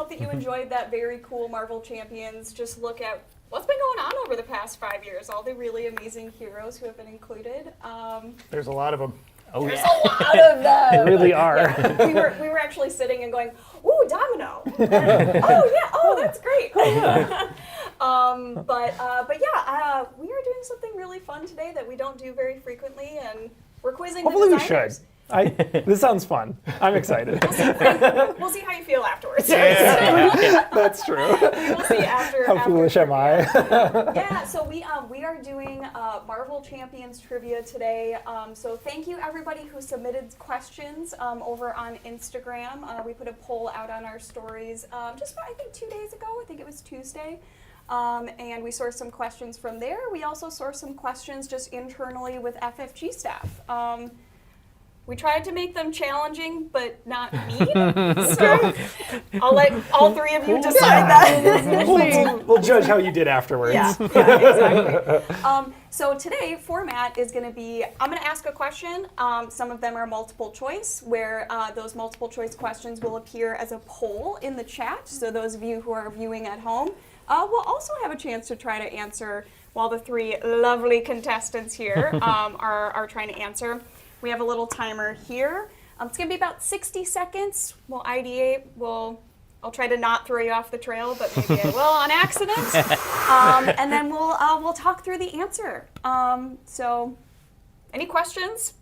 hope that you enjoyed that very cool Marvel Champions. Just look at what's been going on over the past 5 years. All the really amazing heroes who have been included. There's a lot of them. Oh, There's yeah. a lot of them. They really are. Yeah. We were actually sitting and going, ooh, Domino. Oh yeah, oh that's great. But yeah, we are doing something really fun today that we don't do very frequently, and we're quizzing Hopefully the we should. designers. This sounds fun. I'm excited. We'll see how you feel afterwards. That's true. We'll see after. How foolish am I? Yeah, so we are doing Marvel Champions trivia today. So thank you everybody who submitted questions over on Instagram. We put a poll out on our stories just about, I think 2 days ago. I think it was Tuesday. And we sourced some questions from there. We also sourced some questions just internally with FFG staff. We tried to make them challenging, but not mean. So I'll let all three of you decide that. We'll judge how you did afterwards. Yeah, exactly. So today, format is going to be, I'm going to ask a question. Some of them are multiple choice, where those multiple choice questions will appear as a poll in the chat. So those of you who are viewing at home will also have a chance to try to answer while the three lovely contestants here are trying to answer. We have a little timer here. It's going to be about 60 seconds. We'll ideate. I'll try to not throw you off the trail, but maybe I will on accident. And then we'll talk through the answer. So, any questions?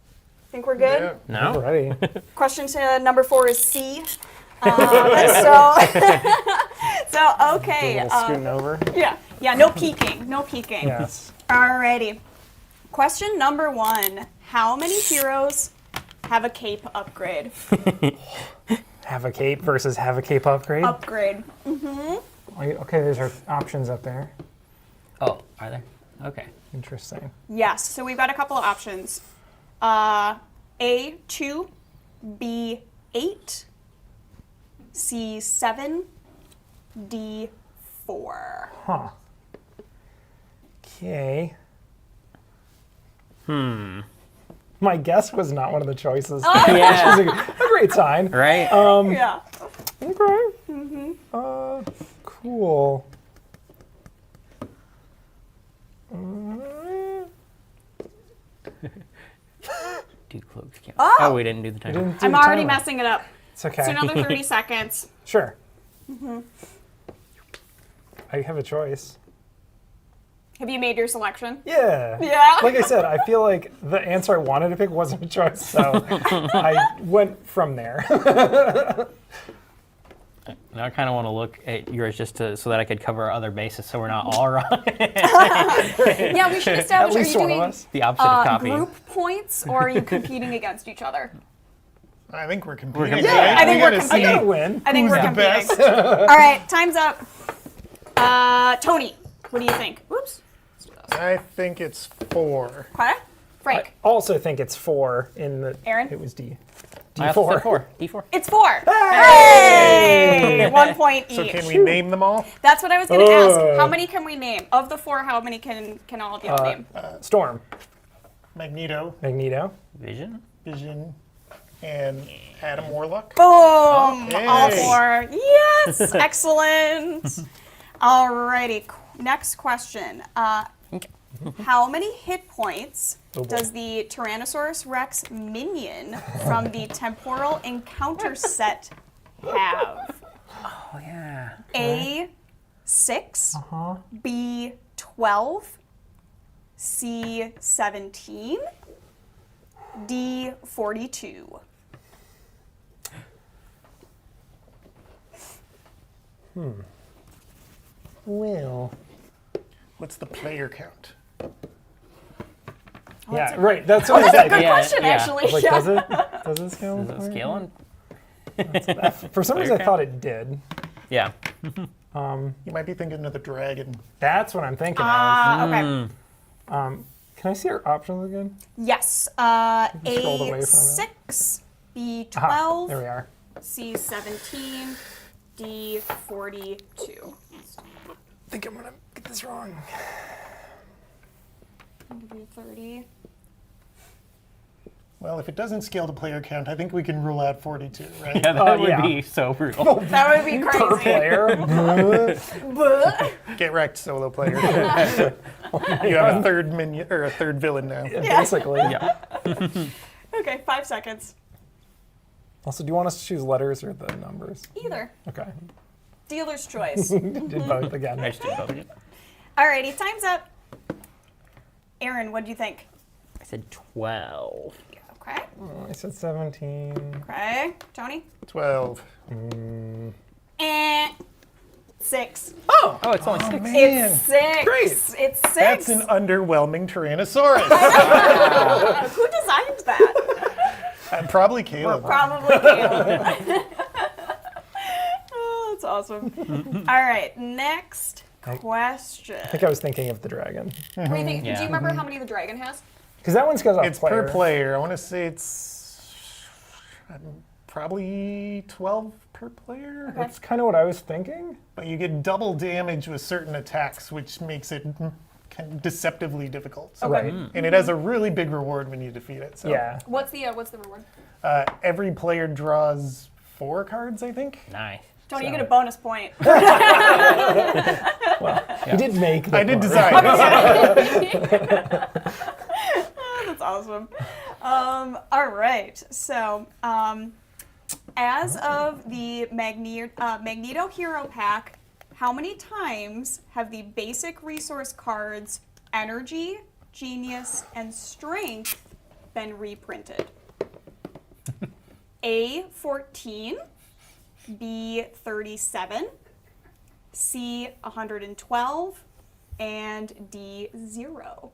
Think we're good? Yeah. No? Ready. Question to number 4 is C. So okay. A little scooting over. Yeah. No peeking. No peeking. Yes. Alrighty. Question number 1. How many heroes have a cape upgrade? Have a cape versus have a cape upgrade. Upgrade. Okay, there's our options up there. Oh, are there? Okay. Interesting. Yes. So we've got a couple of options. A2, B8, C7, D4. Huh. Okay. My guess was not one of the choices. Yeah. Which is a great sign. Right? Yeah. Okay. Cool. Do cloaks count? Oh! Oh, we didn't do the timer. Didn't do I'm the already timer. messing it up. It's okay. So another 30 seconds. Sure. I have a choice. Have you made your selection? Yeah. Yeah. Like I said, I feel like the answer I wanted to pick wasn't a choice, so I went from there. Now I kind of want to look at yours just so that I could cover our other bases so we're not all wrong. Yeah, we should At establish, are least you one of doing us. The opposite of copy. group points, or are you competing against each other? I think we're competing. competing. Yeah, I think we're gotta I competing. gotta win. I think we're the competing. best. All right, time's up. Tony, what do you think? Oops. I think it's 4. Okay. Frank. I also think it's 4 in the. Aaron? It was D. I also said D4. 4. D4. It's 4. Hey! 1 point each. So can we name them all? That's what I was going to ask. How many can we name? Of the 4, how many can all of y'all name? Storm. Magneto, Magneto. Vision? Vision, and Adam Warlock. Boom! All Hey. 4. Yes! Excellent. Alrighty. Next question. Okay. How many hit points Oh, boy. does the Tyrannosaurus Rex minion from the Temporal Encounter set have? Oh, yeah. A6, Uh-huh. B12, C17, D42. Well. What's the player count? Yeah, right. That's what I was That's a like. good Yeah, question, yeah. actually. Like, Yeah. does it? Does it scale? Is it scaling? For some reason, I thought it did. Yeah. You might be thinking of the dragon. That's what I'm thinking Okay. of. Can I see our options again? Yes. scrolled away from it. A6, Aha, there we B12, are. C17, D42. I think I'm gonna get this wrong. D30. Well, if it doesn't scale to player count, I think we can rule out 42, right? Yeah, that would yeah. be so brutal. That would be Per crazy. player. Buh. Get wrecked, solo player. You have a third minion or a third villain now. Basically. Yeah. Okay, 5 seconds. Also, do you want us to choose letters or the numbers? Either. Okay. Dealer's choice. Did both again. I just did both again. Alrighty, time's up. Aaron, what do you think? I said 12. Okay. I said 17. Okay. Tony? 12. 6. Oh, it's only 6. Man, It's 6. great. It's 6. That's an underwhelming Tyrannosaurus. Who designed that? Probably Caleb. Probably Caleb. Oh, that's awesome. All right, next question. I think I was thinking of the dragon. What do you think? Yeah. Do you remember how many the dragon has? Because that one goes off It's player. per player. I want to say it's probably 12 per player. That's kind of what I was thinking. But you get double damage with certain attacks, which makes it kind of deceptively difficult. So, Okay. and it has a really big reward when you defeat it. So, Yeah. What's the reward? every player draws 4 cards, I think. Nice. Tony, you get a bonus point. He did make the I did card. design it. That's awesome. All right. So, as of the Magneto Hero Pack, how many times have the basic resource cards Energy, Genius, and Strength been reprinted? A, 14, B, 37, C, 112, and D, 0.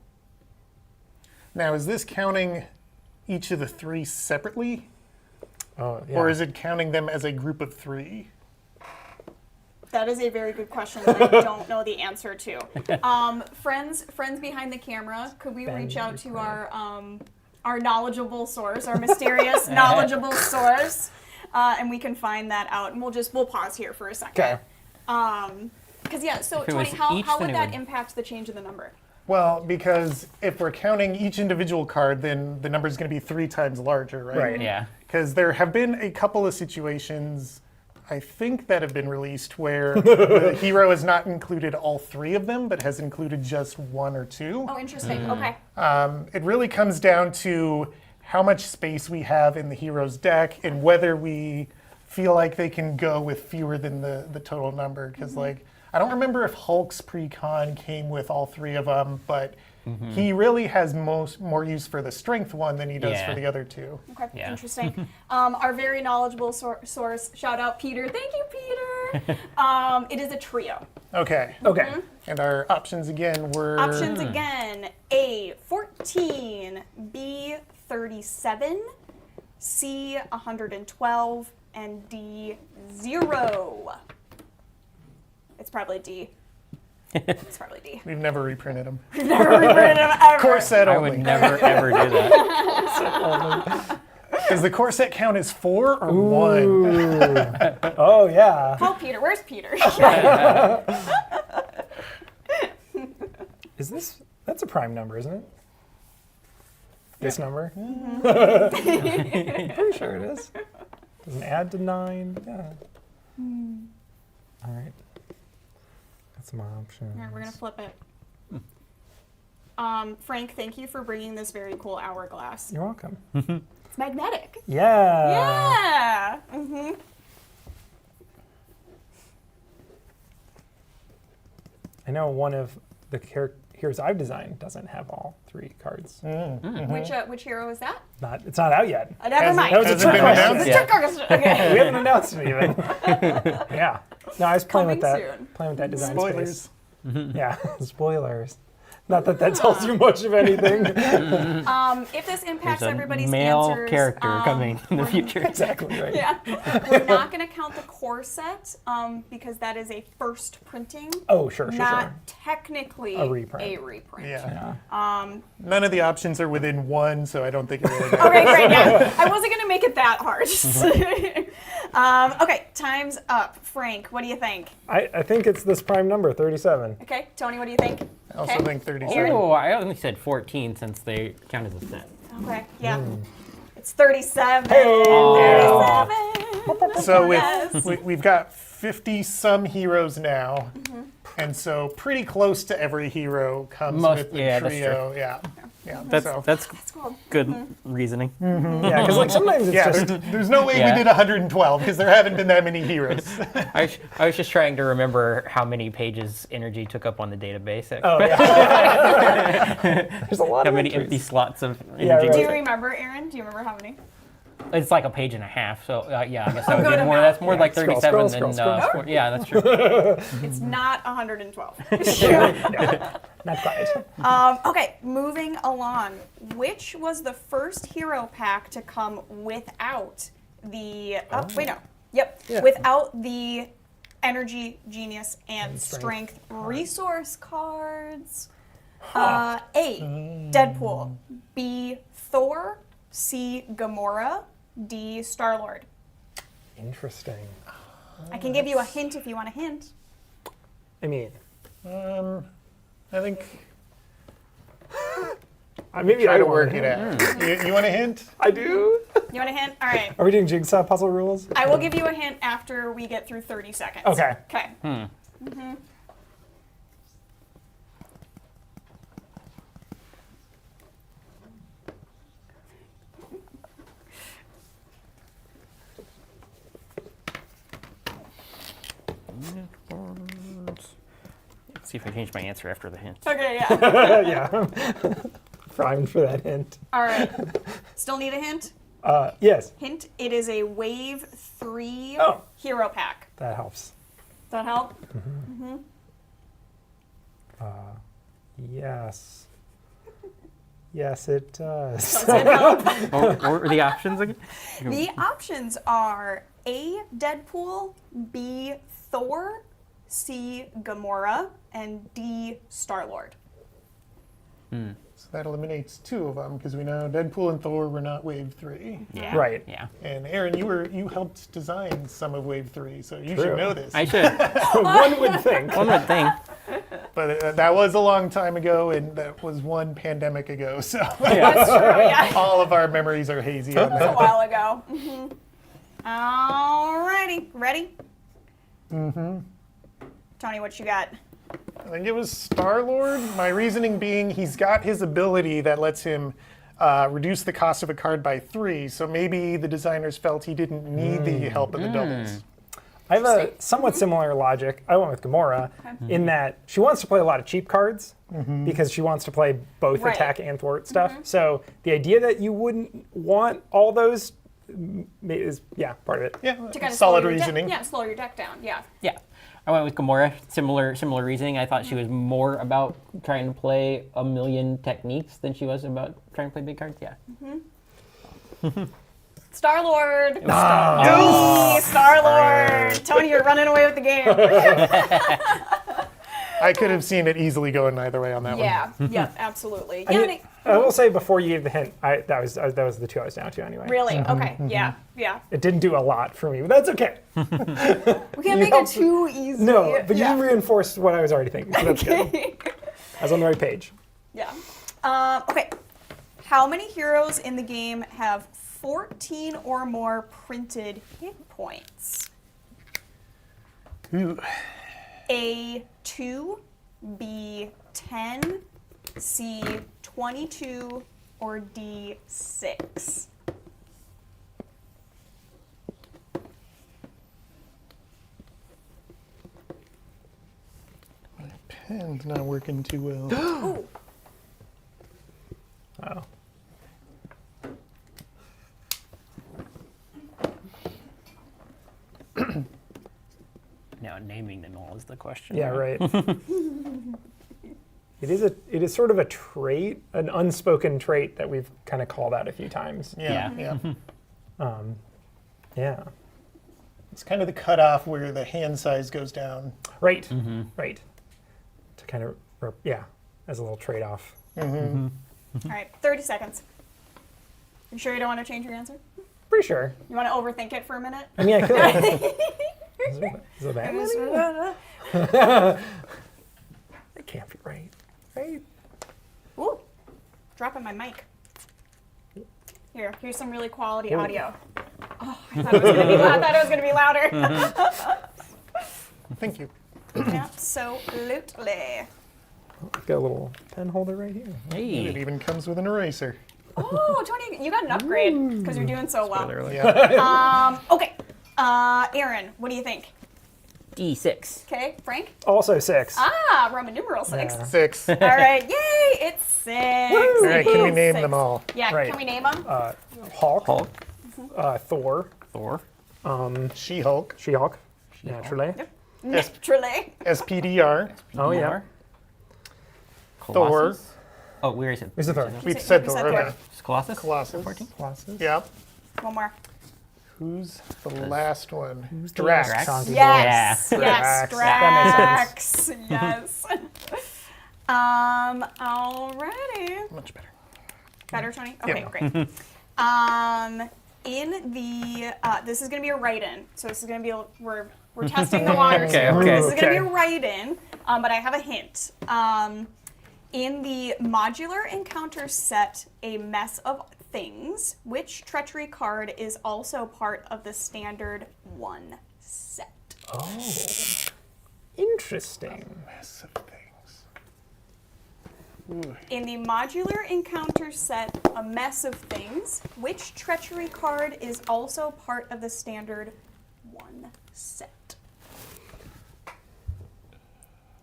Now, is this counting each of the 3 separately, Oh, yeah. or is it counting them as a group of 3? That is a very good question that I don't know the answer to. Friends behind the camera, could we reach out to our knowledgeable source, our mysterious knowledgeable source, and we can find that out. And we'll pause here for a second. Okay. Because yeah, so If it Tony, was how each, would then it that would- impact the change in the number? Well, because if we're counting each individual card, then the number is going to be 3 times larger, right? Right. Yeah. Because there have been a couple of situations, I think, that have been released where the hero has not included all 3 of them, but has included just 1 or 2. Oh, interesting. Okay. It really comes down to how much space we have in the hero's deck and whether we feel like they can go with fewer than the total number. Because, like, I don't remember if Hulk's pre-con came with all 3 of them, but he really has more use for the strength one than he does Yeah. for the other 2. Okay, Yeah. interesting. Our very knowledgeable source, shout out Peter. Thank you, Peter. It is a trio. Okay. Okay. And our options again were... Options again: A, 14, B, 37, C, 112, and D, 0. It's probably D. It's probably D. We've never reprinted them. Never reprinted them ever. Corset I would only. never, ever do that. Does the corset count as 4 or 1? Oh, yeah. Call Peter. Where's Peter? Is this... That's a prime number, isn't it? This number? Mm-hmm. Pretty sure it is. Doesn't add to 9. Yeah. All right. That's my option. All right, we're gonna flip it. Frank, thank you for bringing this very cool hourglass. You're welcome. It's magnetic. Yeah. Yeah. Mm-hmm. I know one of the heroes I've designed doesn't have all 3 cards. Which hero is that? It's not out yet. Never mind. That was a Has it trick been question. announced? It's a trick question. Okay. We haven't announced it even. Yeah. No, I was playing with Coming that. soon. Playing with that design Spoilers. space. Yeah. Spoilers. Not that that tells you much of anything. If this impacts There's a everybody's male answers, character coming in the future. Exactly right. Yeah, we're not going to count the core set because that is a first printing, Oh, sure. not technically A reprint. Yeah. Yeah. None of the options are within 1, so I don't think it really matters. Okay, great. Yeah, I wasn't going to make it that hard. Okay, time's up. Frank, what do you think? I think it's this prime number, 37. Okay, Tony, what do you think? I also Okay. think 37. Oh, I only said 14 since they count as a set. Okay, yeah. It's 37. Hey! 37. So Yes. we've got 50 some heroes now, and so pretty close to every hero comes Most- with the yeah, that's trio. Yeah, yeah. That's so. that's That's cool. good reasoning. Yeah, because like sometimes it's Yeah, just there's no way Yeah. we did 112 because there haven't been that many heroes. I was just trying to remember how many pages energy took up on the database. oh yeah. There's a lot How of many entries. empty slots of Yeah, energy? Do you right. remember, Aaron? Do you remember how many? It's like a page and a half. So yeah, I guess that would Good be more. amount. That's more Yeah, like scroll, 37 scroll, than scroll, scroll. yeah, that's true. It's not 112. Not quite. Okay, moving along. Which was the first hero pack to come without the? Wait, no. Yep. Yeah. Without the energy, genius, and strength. strength resource cards. A. Deadpool. B. Thor. C. Gamora. D. Star-Lord. Interesting. I can give you a hint if you want a hint. I mean, I think maybe try I to want work to it out. You want a hint? I do. You want a hint? All right. Are we doing jigsaw puzzle rules? I will give you a hint after we get through 30 seconds. Okay. Okay. Let's see if I change my answer after the hint. Okay, yeah. Yeah. Primed for that hint. All right. Still need a hint? Yes, Hint, it is a Wave 3 Oh. hero pack. that helps. Does that help? Yes. Yes, it does. Does it help? What were the options again? The options are A. Deadpool, B. Thor, C. Gamora, and D. Star-Lord. So that eliminates two of them because we know Deadpool and Thor were not Wave 3. Yeah. Right. Yeah. And Aaron, you helped design some of Wave 3, so you True. should know this. I should. One would think. One would think. But that was a long time ago, and that was one pandemic ago, so That's true, yeah. all of our memories are hazy on A that. while ago. Alrighty. Ready? Tony, what you got? I think it was Star-Lord. My reasoning being he's got his ability that lets him reduce the cost of a card by 3, so maybe the designers felt he didn't need the help of the doubles. I have a somewhat similar logic. I went with Gamora in that she wants to play a lot of cheap cards because she wants to play both Right. attack and thwart stuff. So the idea that you wouldn't want all those is, part of it. Yeah, To kind of solid slow your reasoning. slow your deck down. Yeah. Yeah. I went with Gamora. Similar reasoning. I thought she was more about trying to play a million techniques than she was about trying to play big cards. Yeah. Star-Lord. Star-Lord. Tony, you're running away with the game. I could have seen it easily going either way on that one. Yeah. Yeah. Absolutely. I Yeah. mean, I will say before you gave the hint, that was the two I was down to anyway. Really? Okay. Yeah. Yeah. It didn't do a lot for me, but that's okay. We can't make it helped- too easy. No, but yeah. you reinforced what I was already thinking. So that's good. I was on the right page. Yeah. Okay. How many heroes in the game have 14 or more printed hit points? Ooh. A 2, B 10, C 22, or D 6? My pen's not working too well. Ooh. Oh. Now naming them all is the question. Yeah, right. It is sort of a trait, an unspoken trait that we've kind of called out a few times. Yeah, Yeah. yeah. Yeah. It's kind of the cutoff where the hand size goes down. Right. Right. To kind of, as a little trade-off. All right, 30 seconds. You sure you don't want to change your answer? Pretty sure. You want to overthink it for a minute? I mean, I could. Is it bad? That can't be right. Right? Ooh, dropping my mic. Here's some really quality audio. Oh, I thought it was gonna be loud. I thought it was gonna be louder. Thank you. Absolutely. I've got a little pen holder right here. It Hey. even comes with an eraser. Oh, Tony, you got an upgrade because you're doing so well. Yeah. Okay. Aaron, what do you think? D6. Okay, Frank? Also 6. Roman numeral 6. Yeah. 6. All right, yay, it's 6. All right, can we It's name 6. them all? Yeah, Right. can we name them? Hulk. Hulk. Thor. Thor. She-Hulk, She-Hulk. Naturally. Naturally. SPDR, Oh, yeah. Thor. Oh, we already said. Who's the Thor? We said We Thor. said Okay. Thor. Colossus. Colossus. 14. Colossus. Yep. One more. Who's the last one? the Drax. last? Chunky Yes. Yeah. Yes. Drax. Drax. Yes. Alrighty. Much better. Better, Tony? Okay, Yeah. great. In the, this is going to be a write-in. So this is going to be, we're testing the waters Okay, here. okay. This is going to be a Okay. write-in, but I have a hint. In the modular encounter set, A Mess of Things, which treachery card is also part of the standard 1 set? Oh. Interesting. Mess of things. Ooh. In the modular encounter set, A Mess of Things, which treachery card is also part of the standard 1 set?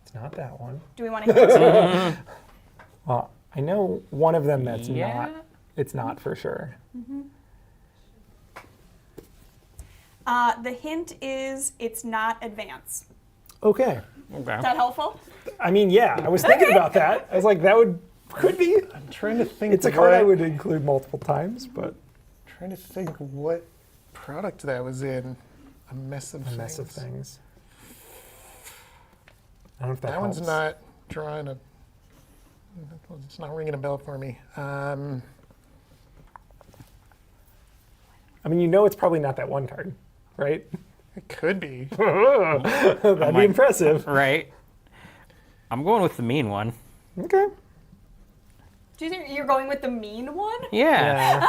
It's not that one. Do we want to hint? Well, I know one of them that's Yeah. not. It's not for sure. The hint is it's not advance. Okay. Is that helpful? I mean, yeah, I was thinking about that. I was like, could be. I'm trying to think. It's a card I what- would include multiple times, but Trying to think what product that was in. A mess of a things. mess of things. I don't know if that That one's helps. not drawing a. It's not ringing a bell for me. I mean, you know it's probably not that one card, right? It could be. That'd be impressive. Right. I'm going with the mean one. Okay. Do you think you're going with the mean one? Yeah. Yeah.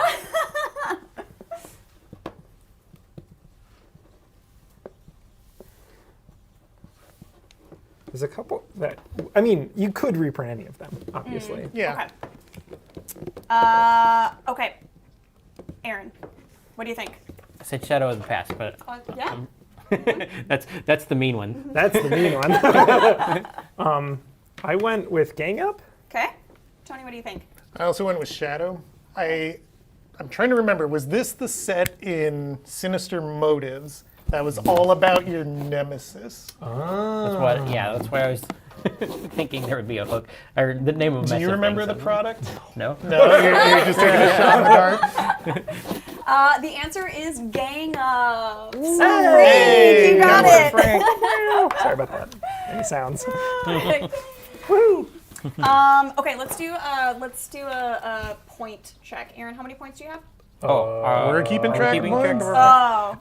There's a couple that, I mean, you could reprint any of them, obviously. Yeah. Okay. Aaron, what do you think? I said Shadow of the Past, but Yeah. that's the mean one. That's the mean one. I went with Gang Up. Okay. Tony, what do you think? I also went with Shadow. I'm trying to remember. Was this the set in Sinister Motives that was all about your nemesis? That's what. Yeah, that's why I was thinking there would be a hook or the name of. Do you remember the product? No. No, you're just taking a shot in the dark. The answer is Gang Up. Hey, you got good it. Sorry about that. Any sounds? Okay, let's do a point check. Aaron, how many points do you have? We're keeping track of points. Oh,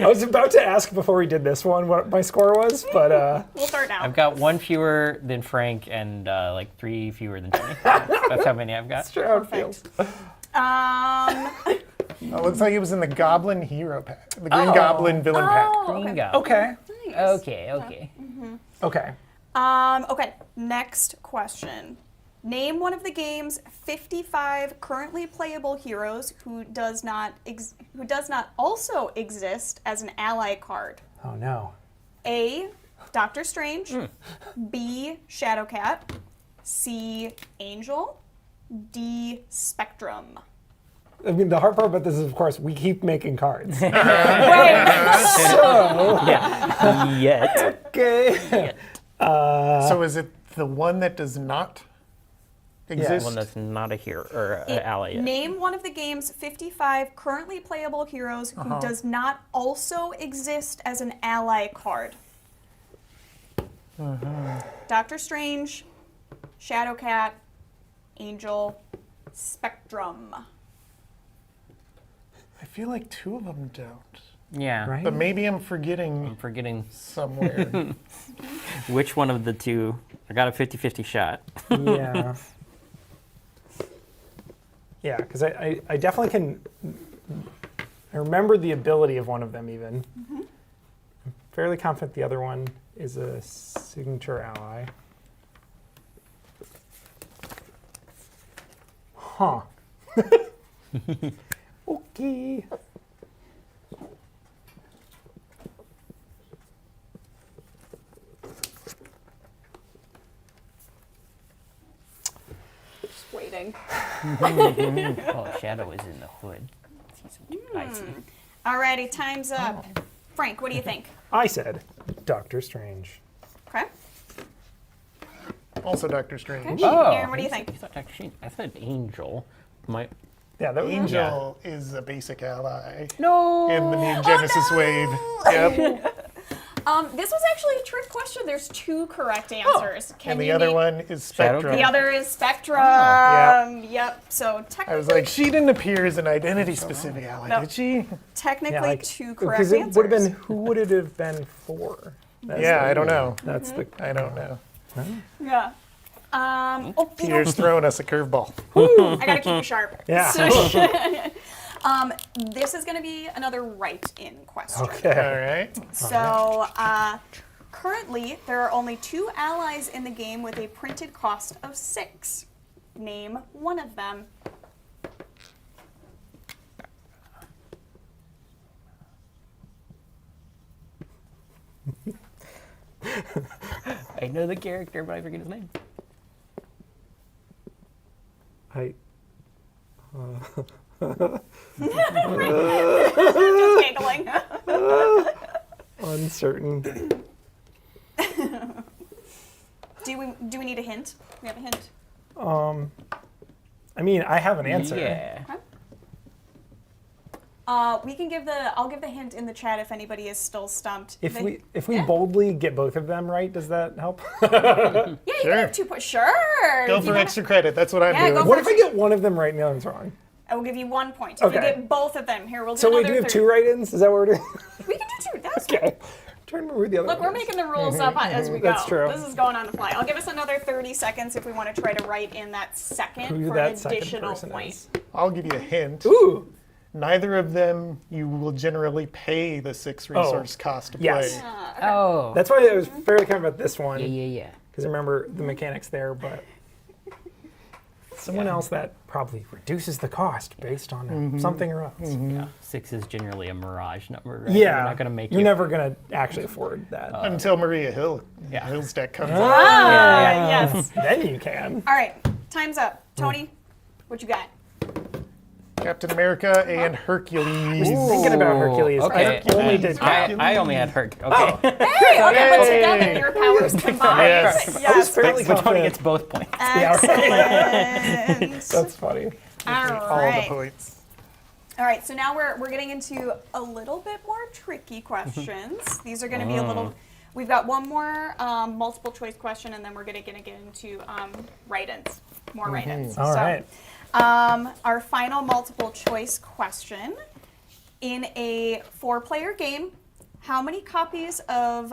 I was about to ask before we did this one what my score was, but we'll start now. I've got one fewer than Frank and like 3 fewer than Tony. That's how many I've got. sure how it feels. It looks like it was in the Goblin Hero pack, the Green Goblin Villain pack. Green go. Okay. Okay. Okay. Okay, next question. Name one of the game's 55 currently playable heroes who does not also exist as an ally card. Oh no. A. Doctor Strange. B. Shadowcat. C. Angel. D. Spectrum. I mean, the hard part about this is, of course, we keep making cards. Wait. Yeah. Yet. Okay. So is it the one that does not exist? One that's not a hero or an ally yet. Name one of the game's 55 currently playable heroes who does not also exist as an ally card. Doctor Strange, Shadowcat, Angel, Spectrum. I feel like 2 of them don't. Yeah. Right? But maybe I'm forgetting I'm forgetting somewhere. which one of the two. I got a 50-50 shot. Yeah. Yeah, because I definitely can. I remember the ability of one of them even. I'm fairly confident the other one is a signature ally. Huh. Okay. Just waiting. Oh, Shadow is in the hood. I see. Alrighty, time's up. Frank, what do you think? I said Doctor Strange. Okay. Also Doctor Strange. Oh, Aaron, what do you think? I thought Angel. My Yeah, that was Angel is a basic ally no. in the Neon Genesis wave. Yep. This was actually a trick question. There's 2 correct answers. Can And the you other name- one is Shadow Spectrum. The other is Spectrum. Yeah. Yep. So technically, I was like, she didn't appear as an identity-specific ally, No. did she? technically 2 correct because it answers. would have been who would it have been for? That's Yeah, the- I don't know. That's the. I don't know. Yeah. Oh, you know, Peter's throwing us a curveball. I gotta keep you sharp. Yeah. So, this is gonna be another write-in question. Okay. All right. So, currently, there are only 2 allies in the game with a printed cost of 6. Name one of them. I know the character, but I forget his name. I. Just giggling. Uncertain. Do we need a hint? We have a hint. I mean, I have an answer. Yeah. We can give I'll give the hint in the chat if anybody is still stumped. If The- we boldly get both of them right, does that help? yeah, you Sure. can have 2 Sure. Go If you for wanna- extra credit. That's what I'm Yeah, doing. go What if I get one of them right and the other one's wrong? I will give you 1 point. If you Okay. get both of them, here we'll do So wait, another do we have 30. 2 write-ins? Is that what we're doing? We can do 2. That's Okay. Trying to remember who the other Look, one we're is. making the rules up as we go. That's true. This is going on the fly. I'll give us another 30 seconds if we want to try to write in that second Who for an that second additional person point. is. I'll give you a hint. Ooh. Neither of them you will generally pay the 6 resource cost to Yes. play. Oh. That's why I was fairly confident about this one. yeah. Because I remember the mechanics there, but someone else that probably reduces the cost based on something or else. Yeah. 6 is generally a mirage number, right? Yeah. You're not gonna make You're it. never going to actually afford that. Until Maria Yeah. Hill's deck comes out. Yes. Then you can. All right, time's up. Tony, what you got? Captain America and Hercules. Thinking about Hercules. Okay. I only did I only had Herc. Okay. Hey, okay, but Yay. together your powers combined. Yes. I was fairly But Tony confident. gets both points. Excellent. That's funny. All All the right. points. All right, so now we're getting into a little bit more tricky questions. These are going to be a little. We've got one more multiple choice question, and then we're going to get into write-ins, more write-ins. All right. Our final multiple choice question: in a 4-player game, how many copies of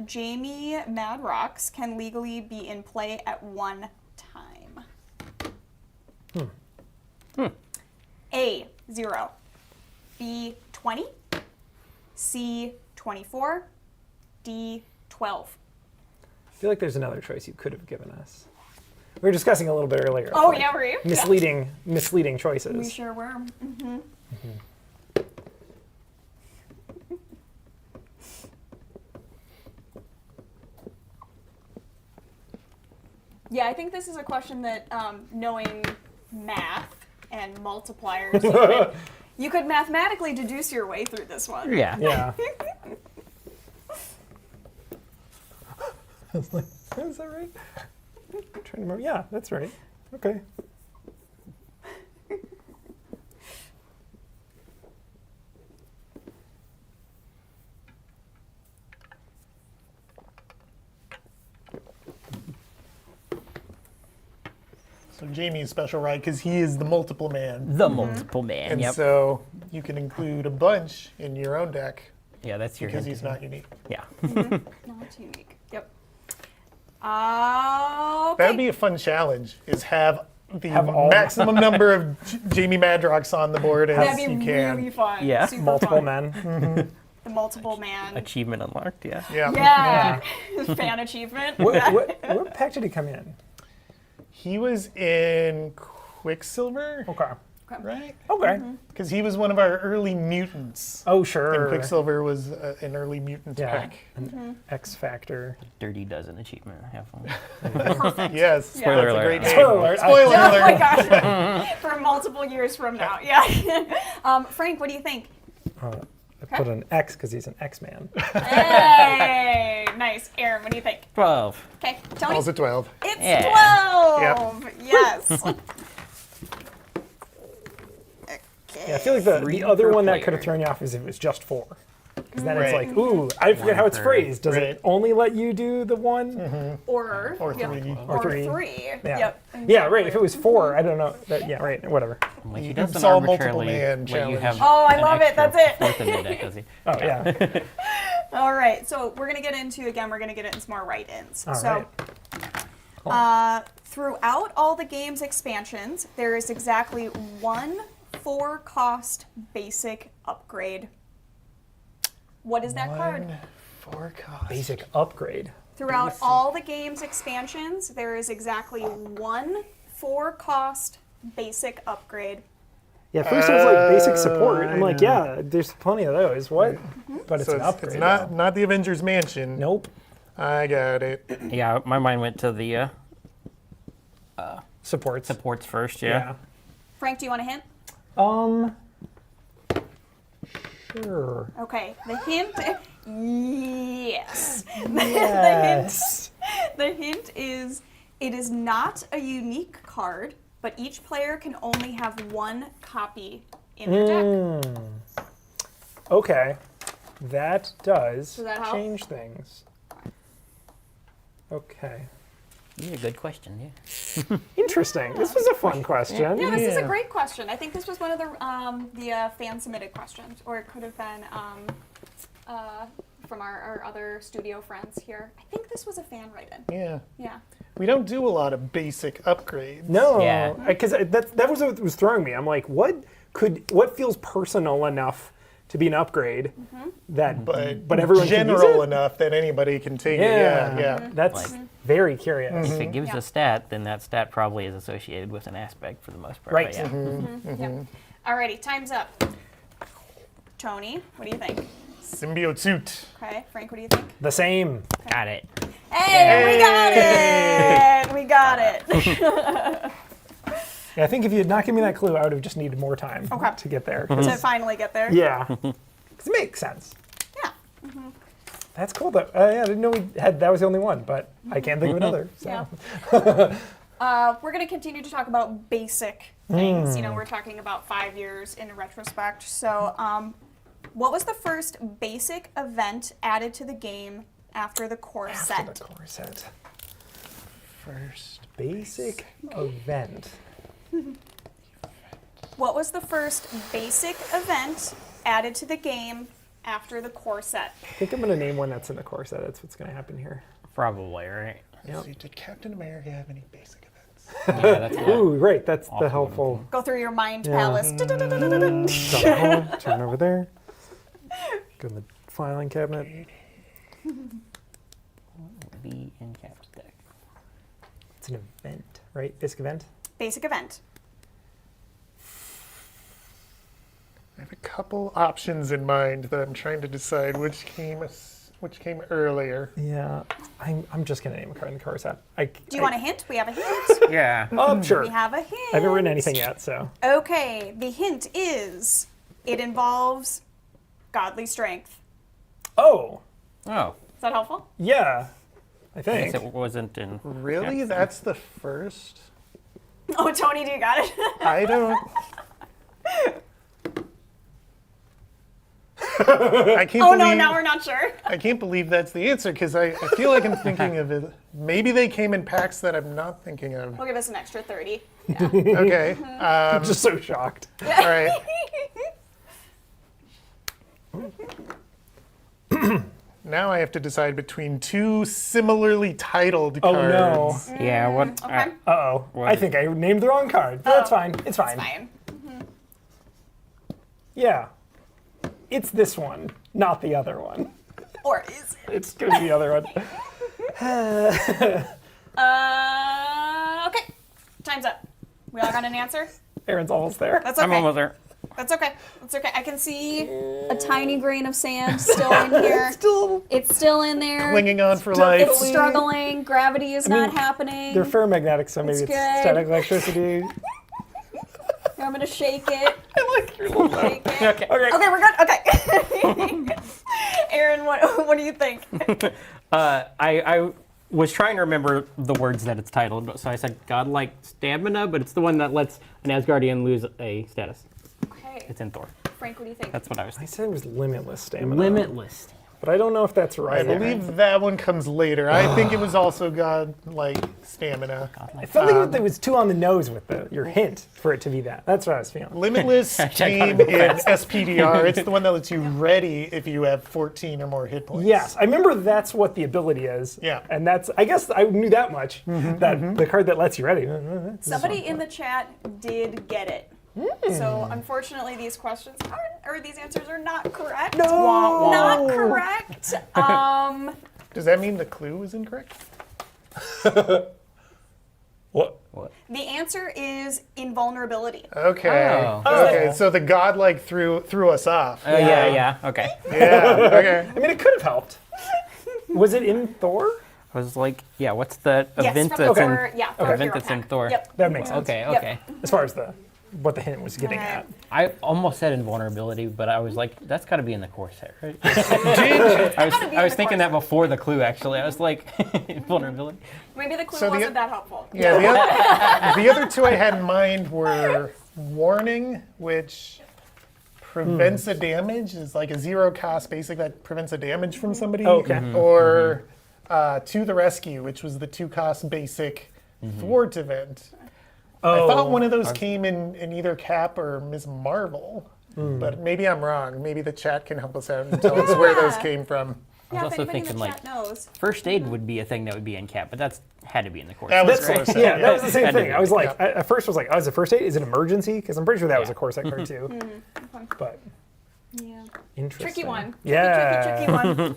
Jamie Madrox can legally be in play at one time? A, 0. B, 20. C, 24. D, 12. I feel like there's another choice you could have given us. We were discussing a little bit earlier. Oh, like yeah, were you? misleading We choices. sure were. Yeah, I think this is a question that knowing math and multipliers, you could mathematically deduce your way through this one. Yeah. Yeah. I was like, is that right? I'm trying to remember. Yeah, that's right. Okay. So Jamie's special, right? Because he is the multiple man. The multiple man. And Yep. so you can include a bunch in your own deck Yeah, that's your because hint. he's not unique. Yeah. Not unique. Yep. Okay. That would be a fun challenge, is have the Have all- maximum number of Jamie Madrox on the board as That'd be you can. really fun. Yeah. Super Multiple fun. men. The multiple man. Achievement unlocked, yeah. Yeah. Yeah. Fan achievement. What pack did he come in? He was in Quicksilver, Okay. right? Okay. Because he was one of our early mutants. Oh, And sure. Quicksilver was an early mutant Yeah. pack. An X Factor. Dirty Dozen achievement. Have fun. Yes. Spoiler that's a alert. great name. Spoiler alert. Spoiler Oh my alert. gosh. For multiple years from now. Yeah. Frank, what do you think? I put an X because he's an X-Man. Hey. Nice. Aaron, what do you think? 12. Okay. Tony? Calls it 12. It's Yeah. 12. Yes. Yeah, I feel like the Three other per one that player. could have thrown you off is if it was just 4. Because then it's Right. like, ooh, I forget how it's per- phrased. Does Right. it only let you do the one? Or Or yep. 3. Or three. 3. Yeah. Yep. Yeah, right. If exactly. it was 4, I don't know. Yeah, right. Whatever. Like, he You doesn't saw multiple arbitrarily man let you challenge. have Oh, I an love it. extra That's it. fourth in the deck, does he? Oh, yeah. All right. So we're going to get into, again, we're going to get into some more write-ins. All So right. throughout all the game's expansions, there is exactly one 4-cost basic upgrade. What is that card? 4 cost. Basic upgrade. Throughout all the game's expansions, there is exactly one 4-cost basic upgrade. Yeah, at first it was like basic support. I'm like, yeah, there's plenty of those. What? But it's So an upgrade. it's not though. not the Avengers Mansion. Nope. I got it. Yeah, my mind went to the Supports. supports first, Yeah. Frank, do you want a hint? Sure. Okay, the hint. Yes. Yes. The hint is it is not a unique card, but each player can only have one copy in their deck. Okay. That does Does that help? change things. Okay. Yeah, good question, yeah. Interesting. This was a fun question. Yeah, this is a Yeah. great question. I think this was one of the fan submitted questions, or it could have been from our other studio friends here. I think this was a fan write-in. Yeah. Yeah. We don't do a lot of basic upgrades. No, Yeah. because that was what was throwing me. I'm like, what feels personal enough to be an upgrade that, But everyone can use general it? enough that anybody can take Yeah, it. Yeah. That's Like- very curious. If it gives Yeah. a stat, then that stat probably is associated with an aspect for the most part. Right. But yeah. Yep. Alrighty, time's up. Tony, what do you think? Symbiote suit. Okay, Frank, what do you think? The same. Got it. Hey, we got it! We got it. Yeah, I think if you had not given me that clue, I would have just needed more time Okay. to get there. To finally get there. Yeah, 'cause it makes sense. Yeah. That's cool though. Yeah, I didn't know that was the only one, but I can't think of another. So. Yeah. We're going to continue to talk about basic things. You know, we're talking about 5 years in retrospect. So, what was the first basic event added to the game after the core After set? the core set. First. Basic event. What was the first basic event added to the game after the core set? I think I'm gonna name one that's in the core set. That's what's gonna happen here. Probably, right? Yep. See, did Captain America have any basic events? Yeah, that's good. Ooh, right. That's Awful the helpful. Go through your mind Yeah. palace. Turn over there. Go in the filing cabinet. Be in Cap's deck. It's an event, right? Basic event. Basic event. I have a couple options in mind that I'm trying to decide which came earlier. Yeah, I'm just gonna name a card in the core set. Do you want a hint? We have a hint. Yeah. Sure. We have a hint. I haven't written anything yet, so. Okay, the hint is it involves godly strength. Oh, Oh, Is that helpful? yeah. I I think. guess it wasn't in. Really? Yeah. That's the first? Oh, Tony, do you got it? I don't. I can't Oh believe, no, now we're not sure. I can't believe that's the answer because I feel like I'm thinking of it. Maybe they came in packs that I'm not thinking of. We'll give us an extra 30. Okay. I'm just so shocked. All right. Now I have to decide between two similarly titled Oh, no. cards. Yeah, what? Okay. Uh-oh. What? I think I named the wrong card. But that's fine. It's fine. It's fine. Yeah. It's this one, not the other one. Or is it? It's going to be the other one. Okay. Time's up. We all got an answer? Aaron's almost there. That's okay. I'm almost there. That's okay. That's okay. I can see a tiny grain of sand still in here. It's still in there. Clinging on for life. It's struggling. Gravity is not happening. They're ferromagnetic, so maybe it's good. static electricity. I'm gonna shake it. I like your little Shake it. Okay. Okay. Okay, we're good. Okay. Aaron, what do you think? I was trying to remember the words that it's titled, so I said godlike stamina, but it's the one that lets an Asgardian lose a status. Okay. It's in Thor. Frank, what do you think? That's what I was I thinking. said it was limitless stamina. Limitless. But I don't know if that's I right. believe that one comes later. I think it was also God like stamina. I felt like it was too on the nose with your hint for it to be that. That's what I was feeling. Limitless came in SPDR. It's the one that lets you ready if you have 14 or more hit points. Yes, I remember that's what the ability is. Yeah. And that's, I guess I knew that much, that the card that lets you ready. Somebody in the chat did get it. So unfortunately, these questions these answers are not correct. No. Not correct. Does that mean the clue was incorrect? What? The answer is invulnerability. Okay. Oh. Okay. So the God like threw us off. Yeah, okay. Yeah. Okay. I mean, it could have helped. Was it in Thor? I was like, yeah, what's the Yes, event from that's Thor, in yeah, Thor event Hero that's in Pack. Thor? Yep. That makes sense. Okay, Yep. okay. As far as what the hint was getting at. I almost said invulnerability, but I was like, that's got to be in the core set, right? Gotta be I in was the thinking core that before the clue, actually. I was like, invulnerability. Maybe the clue So the- wasn't that helpful. Yeah. The other two I had in mind were warning, which prevents a damage, is like a 0 cost basic that prevents a damage from somebody. Oh, okay. Or to the rescue, which was the 2 cost basic thwart event. I thought one of those came in either Cap or Ms. Marvel, but maybe I'm wrong. Maybe the chat can help us out and tell us where those came from. Yeah, was if also anybody in thinking, the like, chat knows. First aid would be a thing that would be in cap, but that's had to be in the core That set. was That's close. yeah, that was the same Had to thing. be. I was like, at first I was like, oh, is it first aid? Is it emergency? Because I'm pretty sure that was Yeah. a core set card too. But Yeah. interesting. Tricky one. Yeah. Tricky one.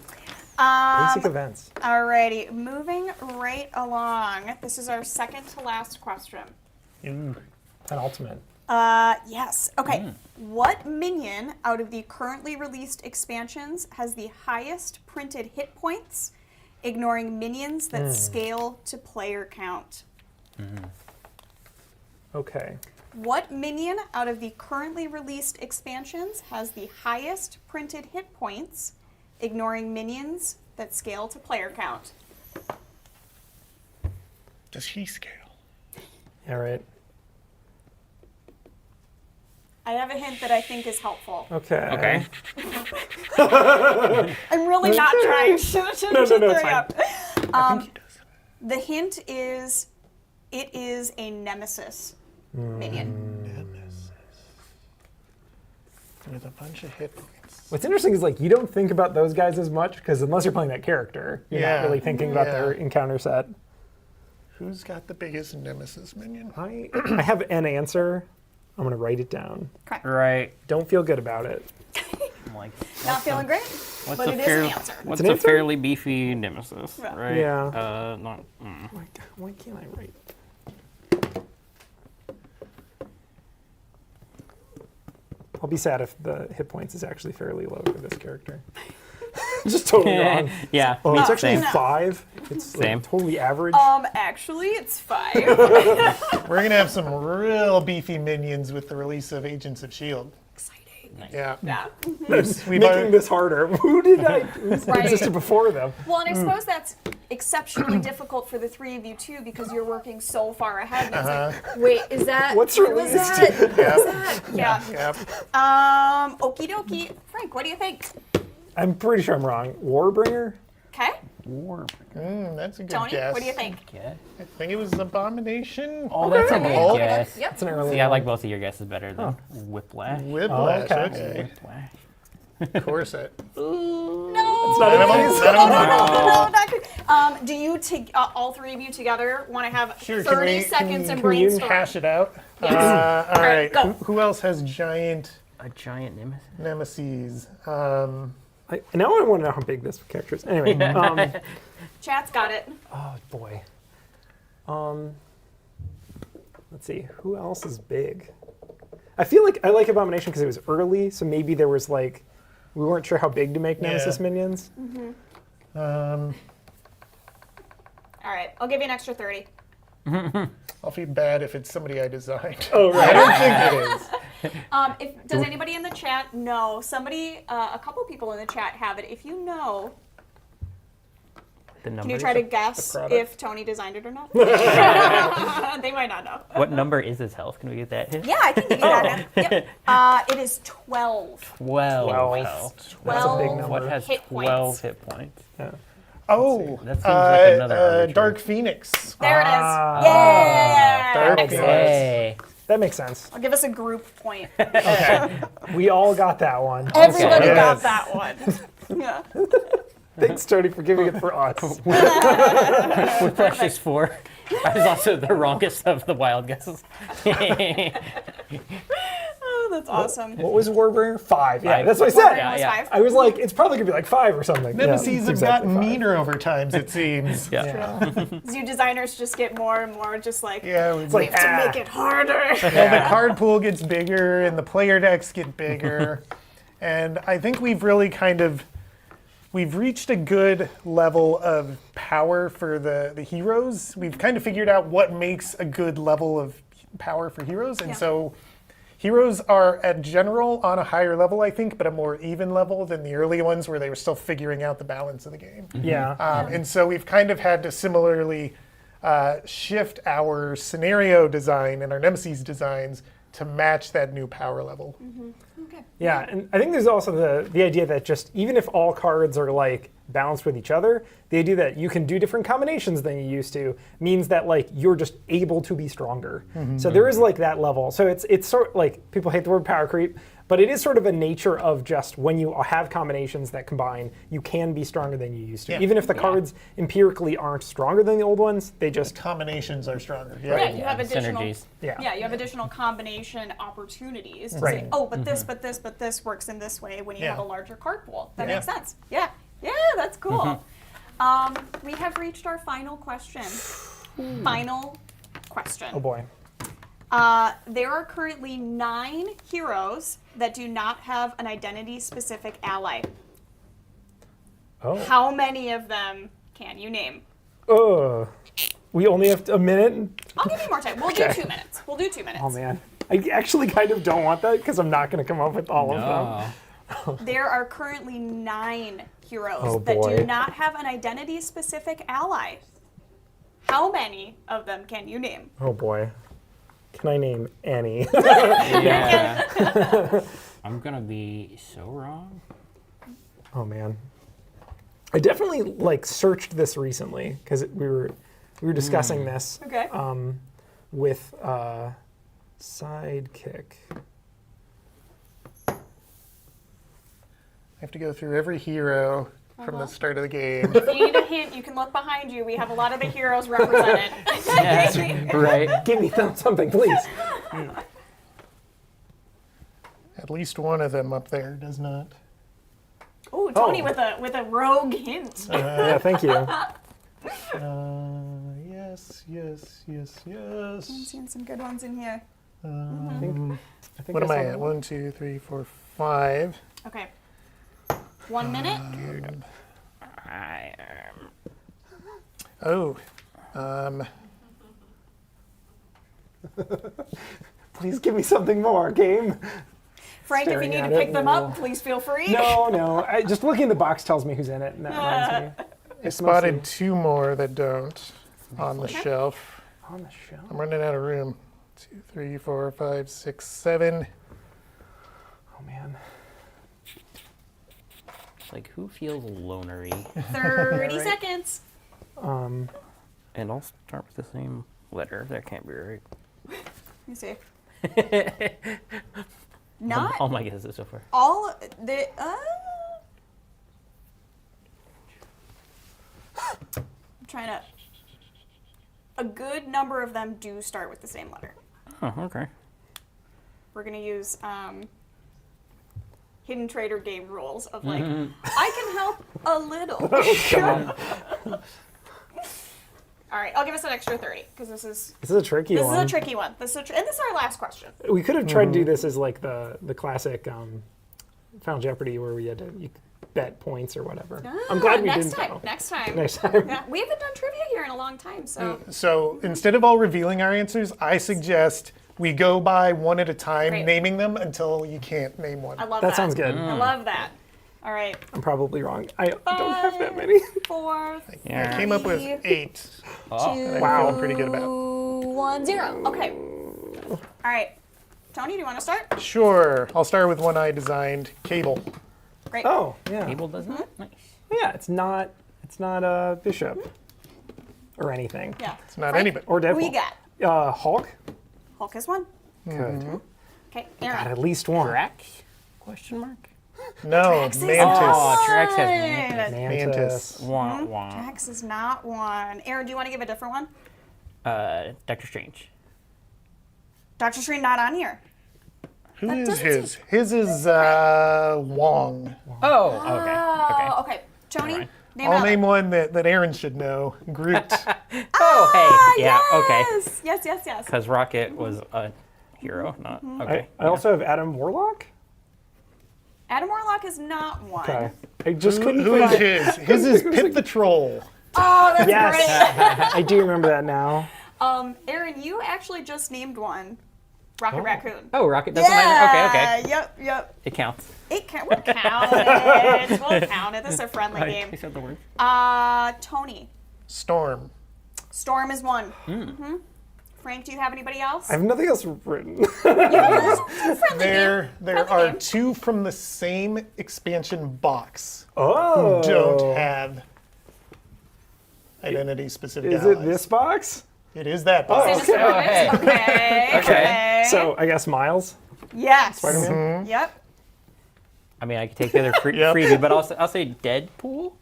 Basic events. Alrighty, moving right along. This is our second to last question. Ooh. Penultimate. Yes. Okay. What minion out of the currently released expansions has the highest printed hit points, ignoring minions that scale to player count? Okay. What minion out of the currently released expansions has the highest printed hit points, ignoring minions that scale to player count? Does he scale? All right. I have a hint that I think is helpful. Okay. Okay. I'm really not trying to No, it's hurry fine. up. I think he does. The hint is it is a nemesis minion. Nemesis. With a bunch of hit points. What's interesting is like you don't think about those guys as much because unless you're playing that character, you're Yeah. not really thinking about their encounter set. Who's got the biggest nemesis minion? I have an answer. I'm gonna write it down. Right. Don't feel good about it. I'm like, Not feeling great, what's but a it is fair- an answer. What's an a answer? fairly beefy nemesis, Yeah. right? Yeah. Not. Why can't I write? I'll be sad if the hit points is actually fairly low for this character. Just totally wrong. Yeah. Oh, me it's actually same. No. 5. It's like, Same. totally average. Actually, it's 5. We're gonna have some real beefy minions with the release of Agents of S.H.I.E.L.D. Exciting. Yeah. Yeah. We Making this harder. Who did who's Right. existed before them? Well, and I suppose that's exceptionally difficult for the three of you too, because you're working so far ahead. And it's like, wait, is that What's what was released? that? What was that? Yeah. Yep. Okie dokie. Frank, what do you think? I'm pretty sure I'm wrong. Warbringer? Okay. War. That's a good Tony, guess. what do you think? Yeah. I think it was Abomination. Oh, that's a Okay. good Hulk? guess. Yep. It's an early See, I one. like both of your guesses better than Whiplash. Whiplash. Oh, okay. Okay. Whiplash. Corset. No. Oh, not None of a them? these. None of them? no, not good. Do you, all three of you together, want to have Sure, 30 seconds and can you brainstorm? hash it out? Yes. All right. go. Who else has giant A giant nemesis. nemesis? Now I want to know how big this character is. Anyway, Chat's got it. oh boy. Let's see, who else is big? I feel like I like Abomination because it was early, so maybe there was like, we weren't sure how big to make Nemesis Yeah. minions. All right, I'll give you an extra 30. I'll feel bad if it's somebody I designed. Oh, I right. don't think it is. Does anybody in the chat know? Somebody, a couple people in the chat have it. If you know, The number. can you try to guess product? if Tony designed it or not? They might not know. What number is his health? Can we get that? Yeah, I can give you that. Yep. It is 12. 12. 12. That's a big 12 number. What has hit 12 points. hit points? Oh, That seems like another arbitrary. Dark Phoenix. There it is. Ah. Yeah. Dark Excellent. Hey. That makes sense. I'll give us a group point. We all got that one. Everybody Yes. got that one. Yeah. Thanks, Tony, for giving it for us. With Precious 4. I was also the wrongest of the wild guesses. Oh, that's awesome. What was Warbringer? 5. Yeah, 5. that's what I said. Yeah, Was yeah. 5? I was like, it's probably gonna be like 5 or something. Nemesis yeah, have it's exactly gotten 5. meaner over times, it seems. Yeah. You designers just get more and more just like, Yeah, It's like, to make it harder. well, the card pool gets bigger and the player decks get bigger. And I think we've really we've reached a good level of power for the heroes. We've kind of figured out what makes a good level of power for heroes. And Yeah. so heroes are at general on a higher level, I think, but a more even level than the early ones where they were still figuring out the balance of the game. Yeah. And so we've kind of had to similarly shift our scenario design and our nemesis designs to match that new power level. Okay. Yeah, and I think there's also the idea that just even if all cards are like balanced with each other, the idea that you can do different combinations than you used to means that like you're just able to be stronger. So there is like that level. So it's sort of like, people hate the word power creep, but it is sort of a nature of just when you have combinations that combine, you can be stronger than you used to. Yeah. Even if the cards empirically aren't stronger than the old ones, they just Combinations are stronger. Yeah. Right, you have additional Synergies. Yeah, you have additional combination opportunities to say, Right. oh, but this works in this way when you have a Yeah. larger card pool. That Yeah. makes sense. Yeah, yeah, that's cool. We have reached our final question. Final question. oh boy. There are currently 9 heroes that do not have an identity-specific ally. Oh. How many of them can you name? We only have a minute. I'll give you more time. We'll do 2 minutes. We'll do 2 minutes. Oh man. I actually kind of don't want that because I'm not going to come up with all of them. There are currently 9 heroes Oh, that boy. do not have an identity-specific ally. How many of them can you name? Oh boy. Can I name any? Yeah. I'm gonna be so wrong. Oh man. I definitely like searched this recently because we were discussing this Okay. with Sidekick. I have to go through every hero from the start of the game. If you need a hint, you can look behind you. We have a lot of the heroes represented. Yes, right. Give me something, please. At least one of them up there does not. Oh, Tony Oh. with a rogue hint. Yeah, thank you. Yes. I'm seeing some good ones in here. I think What am saw I that at? one. 1, 2, 3, 4, 5. Okay. 1 minute. I Oh. Please give me something more, game. Frank, if you Staring need at to it pick them and up, please feel free. No. Just looking in the box tells me who's in it, and that reminds me. I spotted 2 more that don't on the shelf. On the shelf. I'm running out of room. 2, 3, 4, 5, 6, 7. Oh man. like who feels lonery? 30 seconds. And I'll start with the same letter. That can't be right. Let me see. Not All my guesses so far. all the trying to. A good number of them do start with the same letter. Oh, okay. We're gonna use Hidden Trader game rules of like, I can help a little. All right, I'll give us an extra 30 because this is a tricky one. This is a tricky one. And this is our last question. We could have tried to do this as like the classic Final Jeopardy where we had to bet points or whatever. I'm glad we didn't. Next time. Next time. Yeah, we haven't done trivia here in a long time, so. So instead of all revealing our answers, I suggest we go by one at a time, Great. naming them until you can't name one. I love that. That sounds good. I love that. All right. I'm probably wrong. I don't have that many. 4, Yeah. I came up with 8. Oh. that I Wow. feel pretty good about. 1, 0. Okay. All right. Tony, do you want to start? Sure. I'll start with one I designed, Cable. Great. Oh, yeah. Abel does that? Nice. Yeah, it's not a bishop or anything. Yeah. It's not Frank, anybody. Or Who Deadpool. you got? Hulk? Hulk is 1. Good. Okay. Got Aaron. at least one. Drax? Question mark? No, Drax is Mantis. Oh, Drax has Mantis. Mantis. Wah, wah. Drax is not 1. Aaron, do you want to give a different one? Doctor Strange. Dr. Strange not on here. Who That is doesn't his? His is Wong. Oh, okay. Oh, okay. Tony, Never mind. name I'll another. name one that Aaron should know. Groot. Oh, hey. Yeah, okay. Yes. Because Rocket was a hero, not. Okay. I also have Adam Warlock. Adam Warlock is not 1. Okay. I just couldn't Who is find- his? His is Pip the Troll. Oh, that's Yes. great. I do remember that now. Aaron, you actually just named one. Rocket Raccoon. Oh, Rocket doesn't matter? Okay. Yep. It counts. It can we'll count it. We'll count it. This is a friendly I game. said the word. Tony. Storm. Storm is 1. Frank, do you have anybody else? I have nothing else written. Friendly game. There Friendly are game. 2 from the same expansion box Oh. who don't have identity-specific Is allies. it this box? It is that box. Sinister Oh, hey. Witness? Okay. So I guess Miles. Yes. Spider-Man? Yep. I mean, I could take the other Yep. freebie, but I'll say Deadpool.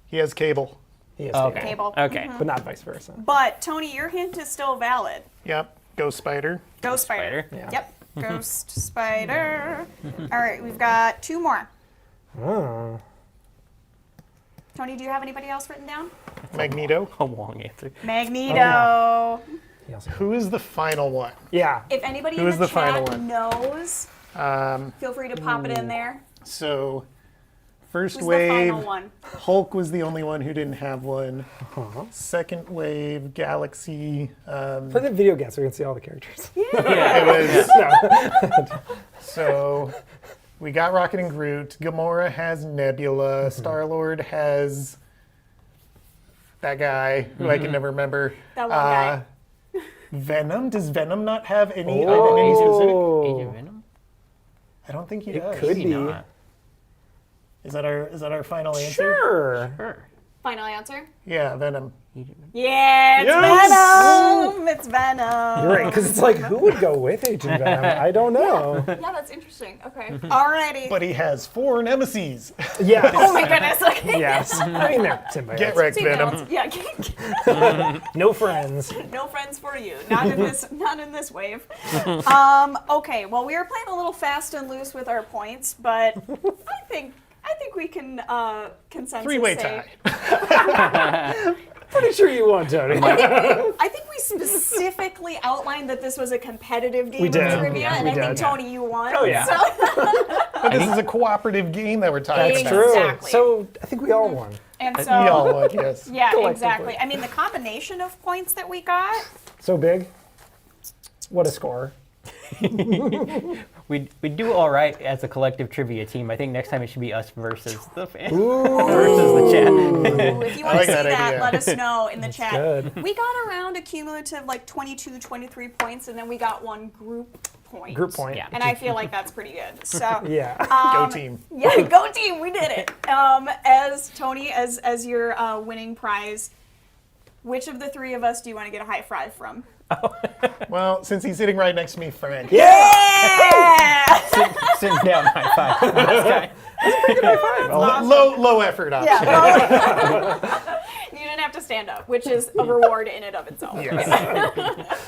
He has Cable. He has Okay. Cable. Okay. but not vice versa. But Tony, your hint is still valid. Yep. Ghost Spider. Ghost Spider. Spider. Yeah. Yep. Ghost Spider. All right, we've got 2 more. Oh. Tony, do you have anybody else written down? Magneto. A long answer. Magneto. He also- Who is the final one? Yeah. If anybody Who in is the the final chat one? knows, feel free to pop it in there. So, first Who's the wave, final one? Hulk was the only one who didn't have one. Second wave, Galaxy. Play the video game so we can see all the characters. It was, so, we got Rocket and Groot. Gamora has Nebula. Star-Lord has that guy who I can never remember. That one guy. Venom? Does Venom not have any identity specific? Age of Venom? I don't think he does. Could Maybe be. not. Is that our final answer? Sure. Sure. Final answer? Yeah, Venom. Yeah, it's Yes! Venom. It's Venom. You're right, because it's like, who would go with Agent Venom? I don't know. Yeah, that's interesting. Okay. Alrighty. But he has 4 nemesis. Yes. Oh my goodness. Okay. Yes. I mean, they're symbiotes. Get wrecked, Two Venom. balance. Yeah. No friends. No friends for you. Not in this. Not in this wave. Okay. Well, we were playing a little fast and loose with our points, but I think we can consensus 3-way say. tie. Pretty sure you won, Tony. I think we specifically outlined that this was a competitive game We did. of trivia, Yeah, and we I think did. Tony, you won. Oh, yeah. So, But this is a cooperative game that we're talking That's about. true. Exactly. So I think we all won. and We so all would, yes. yeah, Collectively. exactly. I mean, the combination of points that we got. So big. What a score. We do all right as a collective trivia team. I think next time it should be us versus the fans. Ooh. Versus the chat. Ooh, if you want like to see that that, idea. let us know in the chat. good. We got around a cumulative like 22, 23 points, and then we got 1 group point. Group point. Yeah. And I feel like that's pretty good. So Yeah. Go team. yeah, go team, we did it. As Tony, as your winning prize, which of the 3 of us do you want to get a high five from? Well, since he's sitting right next to me, Frank. Yeah! Sitting down, high five. This guy. Low effort option. Yeah. You didn't have to stand stand up, which is a reward in and of itself. Yes.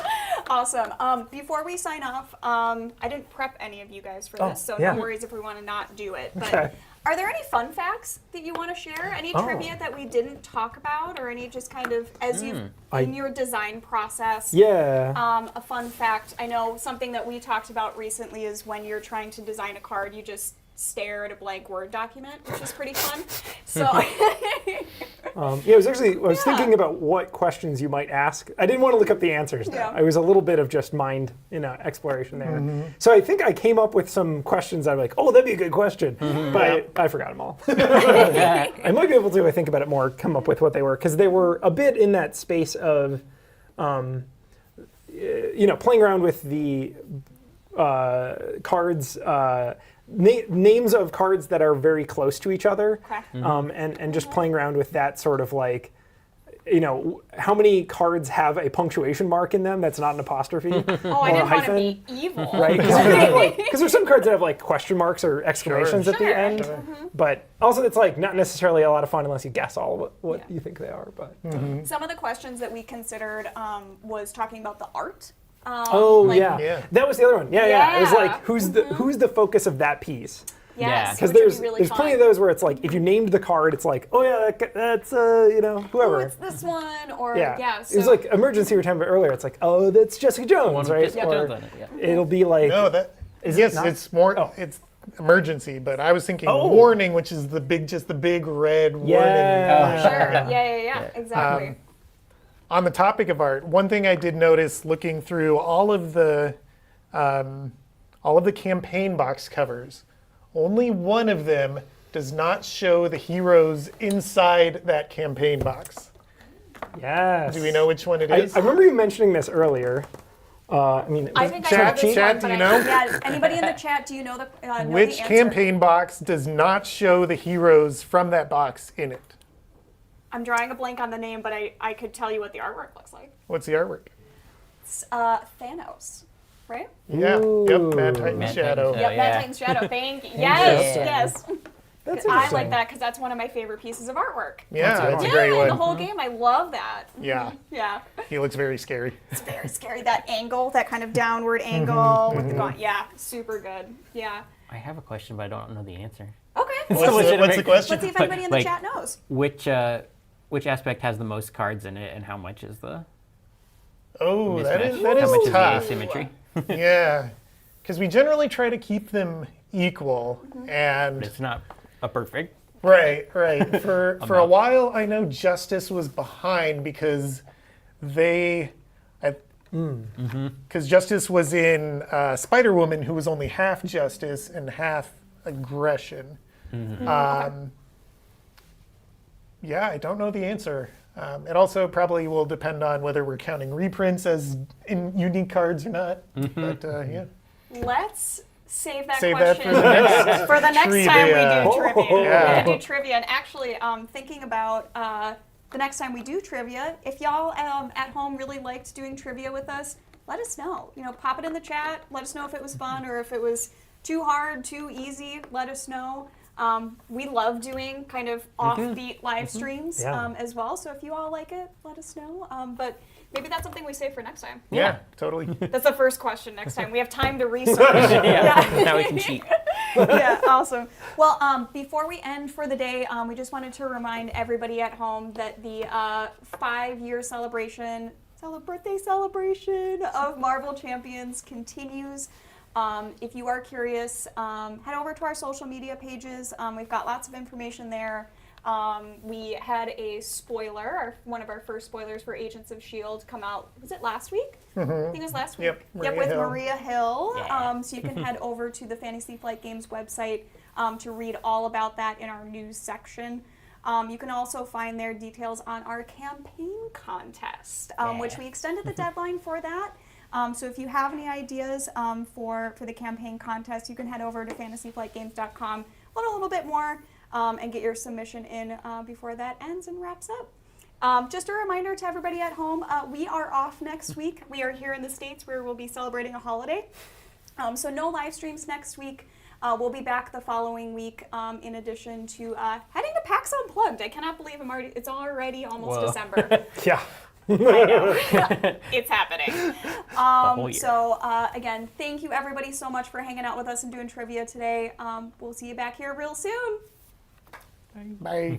Awesome. Before we sign off, I didn't prep any of you guys for this, so yeah. no worries if we want to not do it. But Okay. are there any fun facts that you want to share? Any trivia that we didn't talk about, or any just kind of as you've in your design process? Yeah. A fun fact. I know something that we talked about recently is when you're trying to design a card, you just stare at a blank Word document, which is pretty fun. So. Yeah, I was thinking about what questions you might ask. I didn't want to look up the answers though. Yeah. I was a little bit of just mind, exploration there. So I think I came up with some questions that I'm like, oh, that'd be a good question, but I forgot them all. I might be able to, I think about it more, come up with what they were, because they were a bit in that space of, playing around with the cards. Names of cards that are very close to each other, Okay. and just playing around with that sort of like, how many cards have a punctuation mark in them that's not an apostrophe Oh, I or a didn't want to hyphen, be evil. right? Because there's some cards that have like question marks or exclamations at the Sure. end, but also it's like not necessarily a lot of fun unless you guess all what you think they are. But Some of the questions that we considered was talking about the art. Yeah. that was the other one. Yeah. It was like Yeah. who's the focus of that piece? Yes, Because which would there's be really there's fun. plenty of those where it's like if you named the card, it's like, oh yeah, that's Oh, whoever. it's this one, or Yeah. so It was like emergency we were talking about earlier. It's like, oh, that's Jessica Jones, One right? Jessica Or Jones on it, yeah. it'll be like, No, that Is it yes, not? it's more. Oh. It's emergency, but I was thinking Oh. warning, which is the big red warning. Yeah. sure, yeah, exactly. On the topic of art, one thing I did notice looking through all of the campaign box covers, only one of them does not show the heroes inside that campaign box. yes. Do we know which one it I is? remember you mentioning this earlier. I mean, I think I Chat- know this chat, one, do but you know? yeah. Anybody in the chat? Do you know the know Which the answer? campaign box does not show the heroes from that box in it? I'm drawing a blank on the name, but I could tell you what the artwork looks like. What's the artwork? It's Thanos, right? Yeah. Ooh. Yep. Mad Titan Mad Shadow. Titan Yep, yeah. Mad Titan's Shadow. Thank you. Yes, Yeah. yes. that's I interesting. like that because that's one of my favorite pieces of artwork. Yeah, That's that's a Yeah, great one. the whole game. I love that. Yeah, Yeah. he looks very scary. It's very scary. That angle, that kind of downward angle with the gun. Yeah, super good. Yeah. I have a question, but I don't know the answer. Okay. So What's the legitimate. question? Let's see if anybody in the Like, chat knows. Which aspect has the most cards in it, and how much is the Oh, that mismatch? is that how much is is the tough. asymmetry? Yeah, because we generally try to keep them equal, and It's not a perfect. right. For a while, I know Justice was behind because because Justice was in Spider-Woman, who was only half Justice and half aggression. Yeah, I don't know the answer. It also probably will depend on whether we're counting reprints as in unique cards or not. But yeah. Let's save that Save that question for the next for the next time we trivia. do trivia. Oh, We're yeah. gonna do trivia, and actually, thinking about the next time we do trivia, if y'all at home really liked doing trivia with us, let us know. Pop it in the chat. Let us know if it was fun or if it was too hard, too easy. Let us know. We love doing kind of offbeat live streams Yeah. as well. So if you all like it, let us know. But maybe that's something we save for next time. Yeah, totally. That's the first question next time. We have time to research. Now we can cheat. Yeah, awesome. Well, before we end for the day, we just wanted to remind everybody at home that the 5-year birthday celebration of Marvel Champions continues. If you are curious, head over to our social media pages. We've got lots of information there. We had a spoiler, one of our first spoilers for Agents of S.H.I.E.L.D. come out, was it last week? I think it was last week. Yep, Maria with Hill. Maria Hill. Yeah. So you can head over to the Fantasy Flight Games website to read all about that in our news section. You can also find their details on our campaign contest, which we extended the deadline for that. So if you have any ideas for the campaign contest, you can head over to fantasyflightgames.com, learn a little bit more, and get your submission in before that ends and wraps up. Just a reminder to everybody at home, we are off next week. We are here in the States where we'll be celebrating a holiday. So no live streams next week. We'll be back the following week in addition to heading to PAX Unplugged. I cannot believe it's already almost Whoa. December. Yeah. I know. It's happening. whole year. So, again, thank you everybody so much for hanging out with us and doing trivia today. We'll see you back here real soon. Bye.